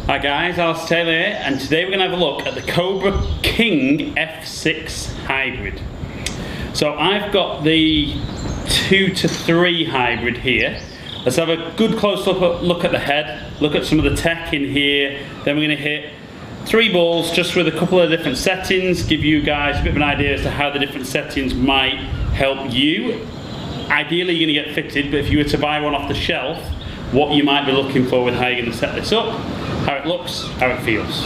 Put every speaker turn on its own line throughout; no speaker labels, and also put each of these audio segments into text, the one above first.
Hi guys, AliTaylor here, and today we're going to have a look at the Cobra King F6 Hybrid. So I've got the 2 to 3 hybrid here. Let's have a good close look at the head, look at some of the tech in here, then we're going to hit 3 balls just with a couple of different settings, give you guys a bit of an idea as to how the different settings might help you. Ideally you're going to get fitted, but if you were to buy one off the shelf, what you might be looking for with how you're going to set this up, how it looks, how it feels.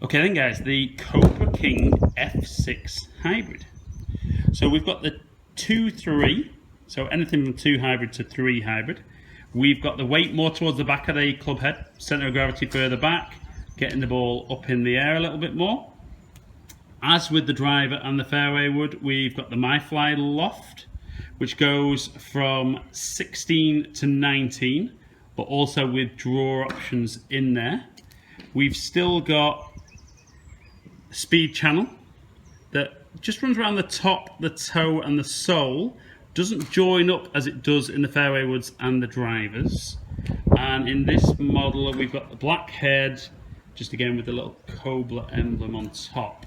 Okay then guys, the Cobra King F6 Hybrid. So we've got the 2-3, so anything from 2 hybrid to 3 hybrid. We've got the weight more towards the back of the club head, centre of gravity further back, getting the ball up in the air a little bit more. As with the driver and the fairway wood, we've got the MyFly loft, which goes from 16 to 19, but also with draw options in there. We've still got speed channel that just runs around the top, the toe and the sole, doesn't join up as it does in the fairway woods and the drivers. And in this model we've got the black head, just again with the little Cobra emblem on top.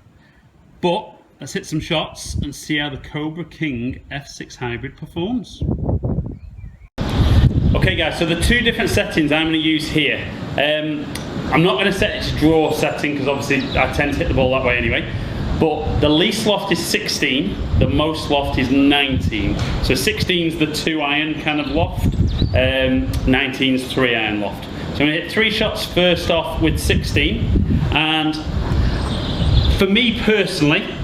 But let's hit some shots and see how the Cobra King F6 Hybrid performs. Okay guys, so the 2 different settings I'm going to use here. I'm not going to set it to draw setting because obviously I tend to hit the ball that way anyway. But the least loft is 16, the most loft is 19. So 16 is the 2 iron kind of loft, 19 is 3 iron loft. So I'm going to hit 3 shots first off with 16, and for me personally,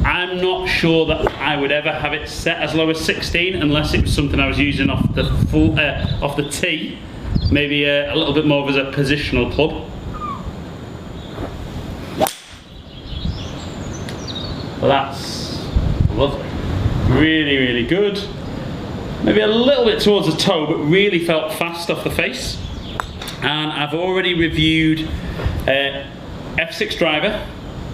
I'm not sure that I would ever have it set as low as 16 unless it was something I was using off the tee, maybe a little bit more as a positional club. Well, that's lovely. Really, really good. Maybe a little bit towards the toe, but really felt fast off the face. And I've already reviewed F6 driver,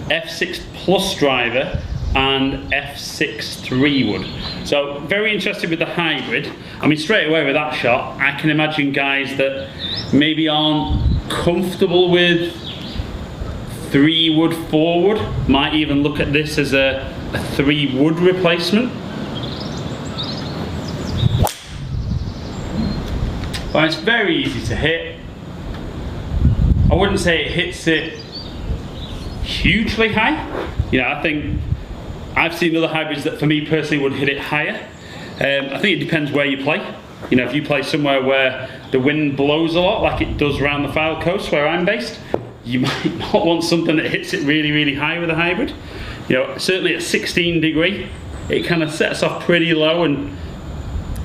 F6 plus driver, and F6 3 wood. So very interested with the hybrid. I mean, straight away with that shot, I can imagine guys that maybe aren't comfortable with 3 wood, 4 wood, might even look at this as a 3 wood replacement. Well, it's very easy to hit. I wouldn't say it hits it hugely high. You know, I think I've seen other hybrids that for me personally would hit it higher. I think it depends where you play. You know, if you play somewhere where the wind blows a lot, like it does around the Fylde Coast where I'm based, you might not want something that hits it really, really high with a hybrid. You know, certainly at 16 degree, it kind of sets off pretty low, and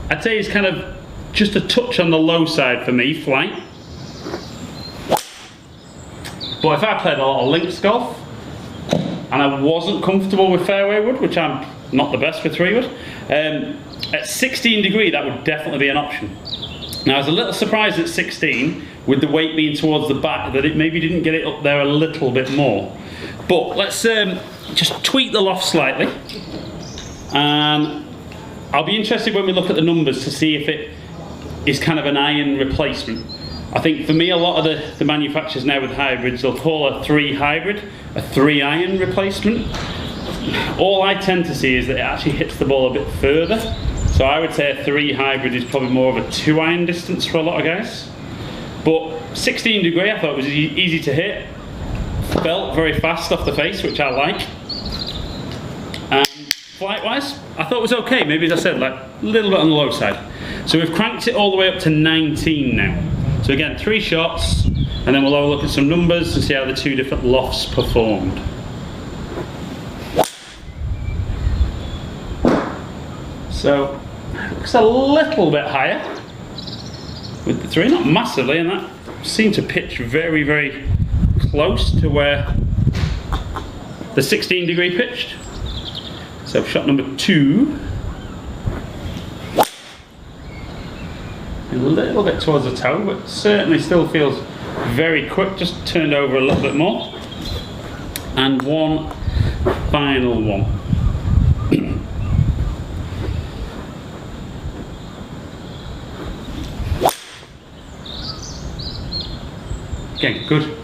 I'd say it's kind of just a touch on the low side for me, flight. But if I played a lot of links golf, and I wasn't comfortable with fairway wood, which I'm not the best with 3 wood, at 16 degree that would definitely be an option. Now I was a little surprised at 16, with the weight being towards the back, that it maybe didn't get it up there a little bit more. But let's just tweak the loft slightly, and I'll be interested when we look at the numbers to see if it is kind of an iron replacement. I think for me, a lot of the manufacturers now with hybrids, they'll call a 3 hybrid a 3 iron replacement. All I tend to see is that it actually hits the ball a bit further. So I would say a 3 hybrid is probably more of a 2 iron distance for a lot of guys. But 16 degree I thought was easy to hit. Felt very fast off the face, which I like. And flight wise, I thought it was okay. Maybe as I said, like a little bit on the low side. So we've cranked it all the way up to 19 now. So again, 3 shots, and then we'll have a look at some numbers and see how the 2 different lofts performed. So, it looks a little bit higher with the 3, not massively, and that seemed to pitch very, very close to where the 16 degree pitched. So shot number 2. A little bit towards the toe, but certainly still feels very quick, just turned over a little bit more. And one final one. again, good.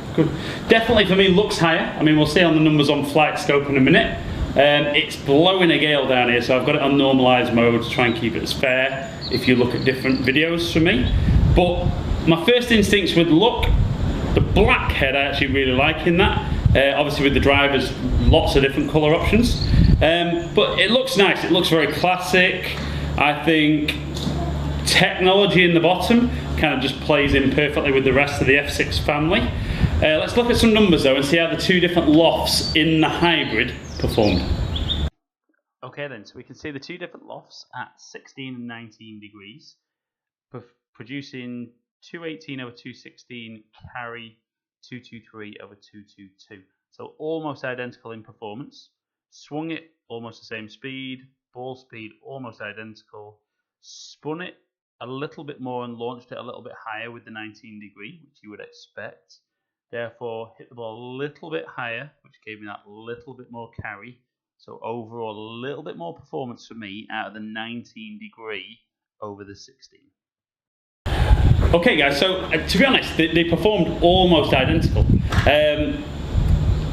Definitely for me looks higher. I mean, we'll see on the numbers on Flight Scope in a minute. It's blowing a gale down here, so I've got it on normalised mode to try and keep it as fair if you look at different videos from me. But my first instincts would look, the black head I actually really like in that. Obviously with the drivers, lots of different colour options. But it looks nice, it looks very classic. I think technology in the bottom kind of just plays in perfectly with the rest of the F6 family. Let's look at some numbers though and see how the two different lofts in the hybrid performed. Okay then, so we can see the two different lofts at 16 and 19 degrees, producing 218 over 216 carry 223 over 222. So almost identical in performance. Swung it almost the same speed, ball speed almost identical, spun it a little bit more and launched it a little bit higher with the 19 degree, which you would expect. Therefore, hit the ball a little bit higher, which gave me that little bit more carry. So overall, a little bit more performance for me out of the 19 degree over the 16. Okay guys, so to be honest, they performed almost identical.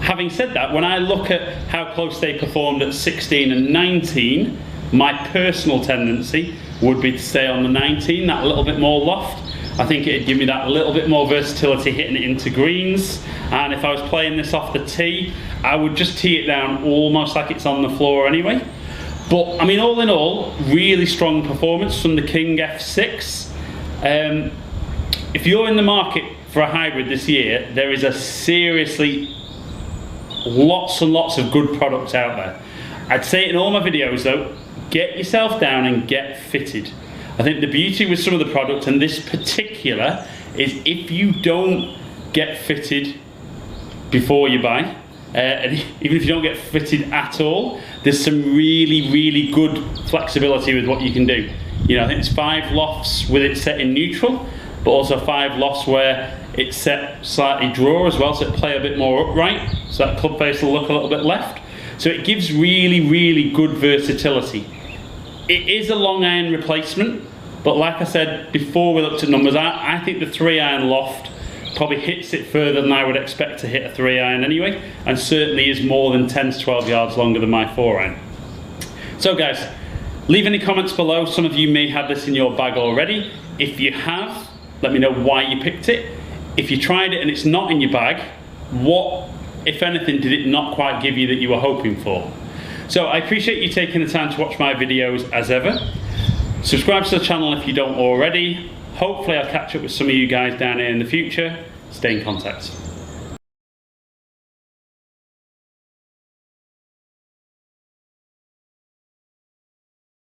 Having said that, when I look at how close they performed at 16 and 19, my personal tendency would be to stay on the 19, that little bit more loft. I think it'd give me that little bit more versatility hitting it into greens, and if I was playing this off the tee, I would just tee it down almost like it's on the floor anyway. But I mean, all in all, really strong performance from the King F6. If you're in the market for a hybrid this year, there is a seriously lots and lots of good products out there. I'd say it in all my videos though, get yourself down and get fitted. I think the beauty with some of the products, and this particular, is if you don't get fitted before you buy, and even if you don't get fitted at all, there's some really good flexibility with what you can do. You know, I think it's 5 lofts with it set in neutral, but also 5 lofts where it's set slightly draw as well, so it play a bit more upright, so that club face will look a little bit left. So it gives really good versatility. It is a long iron replacement, but like I said before we looked at numbers, I think the 3-iron loft probably hits it further than I would expect to hit a 3-iron anyway, and certainly is more than 10 to 12 yards longer than my 4-iron. So guys, leave any comments below. Some of you may have this in your bag already. If you have, let me know why you picked it. If you tried it and it's not in your bag, what, if anything, did it not quite give you that you were hoping for? So I appreciate you taking the time to watch my videos as ever. Subscribe to the channel if you don't already. Hopefully I'll catch up with some of you guys down here in the future. Stay in contact.